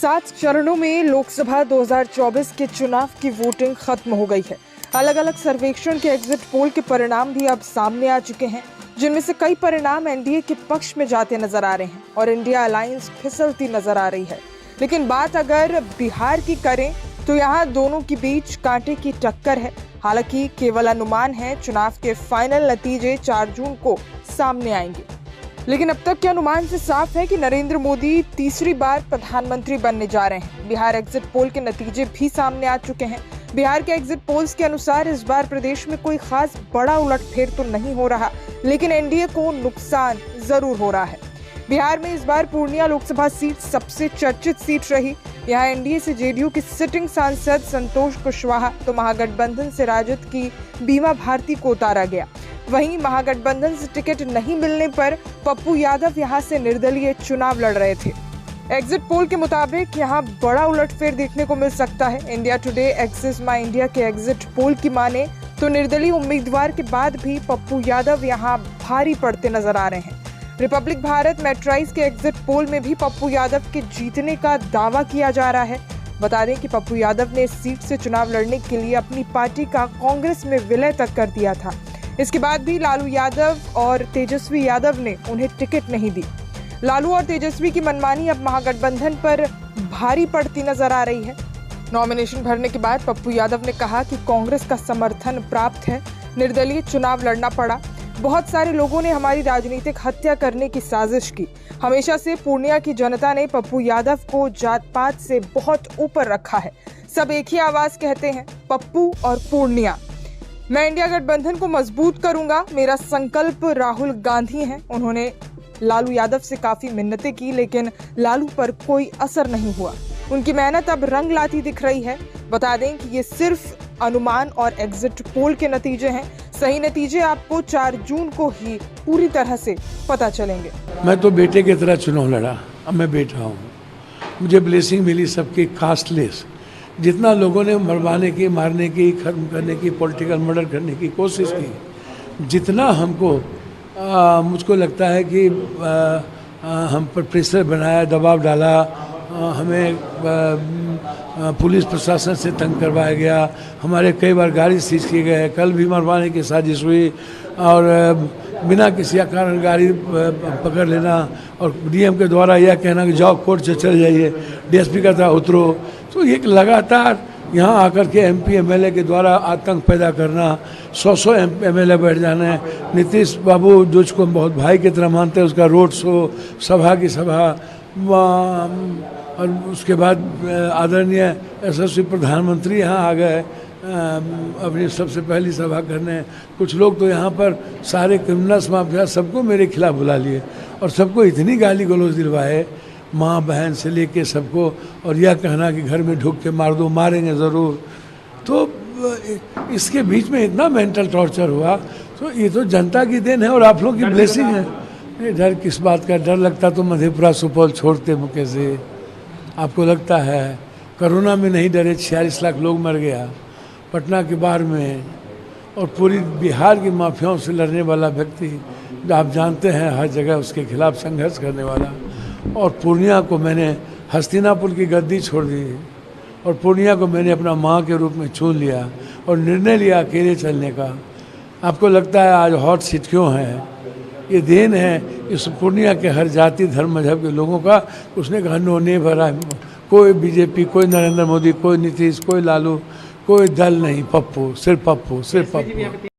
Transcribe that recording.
7 चरणों में लोकसभा 2024 के चुनाव की वोटिंग खत्म हो गई है। अलग अलग सर्वेक्षण के एग्जिट पोल के परिणाम भी अब सामने आ चुके हैं, जिनमें से कई परिणाम एनडीए के पक्ष में जाते नजर आ रहे हैं और इंडिया अलायंस फिसलती नजर आ रही है। लेकिन बात अगर बिहार की करें तो यहाँ दोनों के बीच कांटे की टक्कर है। हालांकि केवल अनुमान है, चुनाव के फाइनल नतीजे 4 जून को सामने आएंगे। लेकिन अब तक के अनुमान से साफ है कि नरेंद्र मोदी तीसरी बार प्रधानमंत्री बनने जा रहे हैं। बिहार एग्जिट पोल के नतीजे भी सामने आ चुके हैं। बिहार के एग्जिट पोल्स के अनुसार इस बार प्रदेश में कोई खास बड़ा उलटफेर तो नहीं हो रहा, लेकिन एनडीए को नुकसान जरूर हो रहा है। बिहार में इस बार पूर्णिया लोकसभा सीट सबसे चर्चित सीट रही। यहाँ एनडीए से जेडीयू की सिटिंग सांसद संतोष कुशवाहा तो महागठबंधन से राजद की बीमा भारती को उतारा गया। वहीं महागठबंधन से टिकट नहीं मिलने पर पप्पू यादव यहां से निर्दलीय चुनाव लड़ रहे थे। एग्जिट पोल के मुताबिक यहां बड़ा उलटफेर देखने को मिल सकता है। इंडिया टुडे, एक्सिस माई इंडिया के एग्जिट पोल की माने तो निर्दलीय उम्मीदवार के बाद भी पप्पू यादव यहां भारी पड़ते नजर आ रहे हैं। रिपब्लिक भारत, मेट्राइज के एग्जिट पोल में भी पप्पू यादव के जीतने का दावा किया जा रहा है। बता दें कि पप्पू यादव ने इस सीट से चुनाव लड़ने के लिए अपनी पार्टी का कांग्रेस में विलय तक कर दिया था। इसके बाद भी लालू यादव और तेजस्वी यादव ने उन्हें टिकट नहीं दी। लालू और तेजस्वी की मनमानी अब महागठबंधन पर भारी पड़ती नजर आ रही है। नॉमिनेशन भरने के बाद पप्पू यादव ने कहा कि कांग्रेस का समर्थन प्राप्त है, निर्दलीय चुनाव लड़ना पड़ा। बहुत सारे लोगों ने हमारी राजनीतिक हत्या करने की साजिश की। हमेशा से पूर्णिया की जनता ने पप्पू यादव को जात पात से बहुत ऊपर रखा है। सब एक ही आवाज कहते हैं, पप्पू और पूर्णिया। मैं इंडिया गठबंधन को मजबूत करूंगा, मेरा संकल्प राहुल गांधी है। उन्होंने लालू यादव से काफी मिन्नतें की, लेकिन लालू पर कोई असर नहीं हुआ। उनकी मेहनत अब रंग लाती दिख रही है। बता दें कि ये सिर्फ अनुमान और एग्जिट पोल के नतीजे हैं। सही नतीजे आपको 4 जून को ही पूरी तरह से पता चलेंगे। मैं तो बेटे की तरह चुनाव लड़ा, अब मैं बेटा हूँ। मुझे ब्लेसिंग मिली सबकी कास्टलेस। जितना लोगों ने मरवाने की, मारने की, खत्म करने की, पॉलिटिकल मर्डर करने की कोशिश की, जितना हमको मुझको लगता है कि हम पर प्रेशर बनाया, दबाव डाला, हमें पुलिस प्रशासन से तंग करवाया गया, हमारे कई बार गाड़ी सीज किए गए, कल भी मरवाने की साजिश हुई और बिना किसी कारण गाड़ी पकड़ लेना और डीएम के द्वारा यह कहना कि जाओ कोर्ट से चले जाइए, डीएसपी का था उतरो। तो एक लगातार यहाँ आकर के एमपी एमएलए के द्वारा आतंक पैदा करना, 100 एमएलए बैठ जाना है। नीतीश बाबू जो उसको बहुत भाई की तरह मानते हैं, उसका रोड शो, सभा की सभा, और उसके बाद आदरणीय यशस्वी प्रधानमंत्री यहाँ आ गए अपनी सबसे पहली सभा करने। कुछ लोग तो यहाँ पर सारे क्रिमिनल्स माफिया सबको मेरे खिलाफ बुला लिए और सबको इतनी गाली गलौज दिलवाए, माँ बहन से लेके सबको, और यह कहना कि घर में ढुक के मार दो, मारेंगे ज़रूर। तो इसके बीच में इतना मेंटल टॉर्चर हुआ। तो ये तो जनता की देन है और आप लोगों की ब्लेसिंग है। ये डर किस बात का? डर लगता तो मधेपुरा सुपौल छोड़ते मुके से। आपको लगता है कोरोना में नहीं डरे, 46 लाख लोग मर गया पटना के बाहर में, और पूरी बिहार की माफियाओं से लड़ने वाला व्यक्ति जो आप जानते हैं हर जगह उसके खिलाफ संघर्ष करने वाला। और पूर्णिया को मैंने हस्तिनापुर की गद्दी छोड़ दी और पूर्णिया को मैंने अपना माँ के रूप में चुन लिया और निर्णय लिया अकेले चलने का। आपको लगता है आज हॉट सीट क्यों है? ये देन है इस पूर्णिया के हर जाति, धर्म, मजहब के लोगों का। उसने कहा नो नहीं भरा, कोई बीजेपी, कोई नरेंद्र मोदी, कोई नीतीश, कोई लालू, कोई दल नहीं, पप्पू, सिर्फ पप्पू, सिर्फ पप्पू।